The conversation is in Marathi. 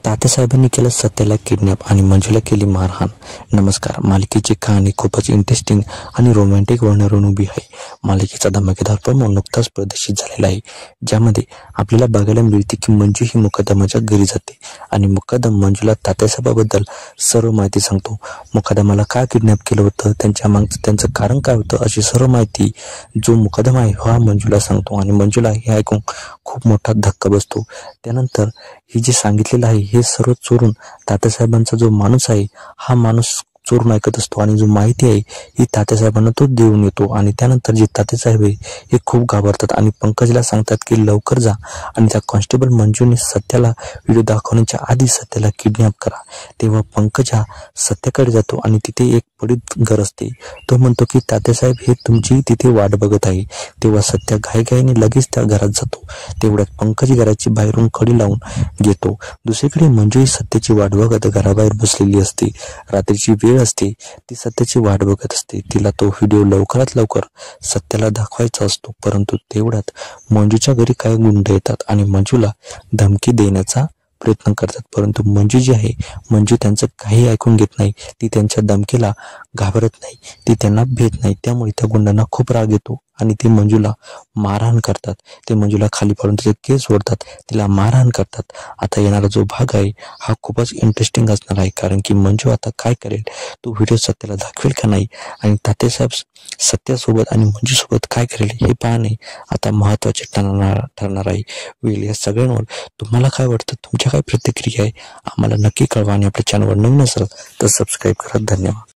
तात्यासाहेबांनी केलं सत्याला किडनॅप आणि मंजूला केली मारहाण। नमस्कार। मालिकेची कहाणी खूपच इंटरेस्टिंग आणि रोमॅन्टिक वळणावरून उभी आहे। मालिकेचा धमाकेदार प्रोमो नुकताच प्रदर्शित झालेला आहे, ज्यामध्ये आपल्याला बघायला मिळते की मंजू ही मुकदमाच्या घरी जाते आणि मुकदम मंजूला तात्यासाहेबाबद्दल सर्व माहिती सांगतो। मुकदमाला का किडनॅप केलं होतं, त्यांच्या मागचं त्यांचं कारण काय होतं, अशी सर्व माहिती जो मुकदम आहे हा मंजूला सांगतो आणि मंजूला हे ऐकून खूप मोठा धक्का बसतो। त्यानंतर हे जे सांगितलेलं आहे हे सर्व चोरून तात्यासाहेबांचा जो माणूस आहे हा माणूस चोरून ऐकत असतो आणि जो माहिती आहे ही तात्यासाहेबांना तो देऊन येतो आणि त्यानंतर जे तात्यासाहेब आहे हे खूप घाबरतात आणि पंकजला सांगतात की लवकर जा आणि त्या कॉन्स्टेबल मंजूने सत्याला व्हिडिओ दाखवण्याच्या आधी सत्याला किडनॅप करा। तेव्हा पंकज हा सत्याकडे जातो आणि तिथे एक पडीत घर असते। तो म्हणतो की तात्यासाहेब हे तुमची तिथे वाट बघत आहे। तेव्हा सत्या घाईघाईने लगेच त्या घरात जातो। तेवढ्यात पंकज घराची बाहेरून कडी लावून घेतो। दुसरीकडे मंजू ही सत्याची वाट बघत घराबाहेर बसलेली असते। रात्रीची वेळ असते, ती सत्याची वाट बघत असते। तिला तो व्हिडिओ लवकरात लवकर सत्याला दाखवायचा असतो, परंतु तेवढ्यात मंजूच्या घरी काही गुंड येतात आणि मंजूला धमकी देण्याचा प्रयत्न करतात, परंतु मंजू जी आहे मंजू त्यांचं काही ऐकून घेत नाही। ती त्यांच्या धमकीला घाबरत नाही, ती त्यांना भेट नाही। त्यामुळे त्या गुंडांना खूप राग येतो आणि ते मंजूला मारहाण करतात। ते मंजूला खाली पाडून तिचे केस ओढतात, तिला मारहाण करतात। आता येणारा जो भाग आहे हा खूपच इंटरेस्टिंग असणार आहे, कारण की मंजू आता काय करेल, तो व्हिडिओ सत्याला दाखवेल का नाही आणि तात्यासाहेब सत्यासोबत आणि मंजूसोबत काय करेल हे पाहणे आता महत्त्वाचे ठरणार आहे। वेळ या सगळ्यांवर तुम्हाला काय वाटतं, तुमच्या काय प्रतिक्रिया आहे आम्हाला नक्की कळवा आणि आपल्या चॅनलवर नवीन असाल तर सबस्क्राईब करा। धन्यवाद।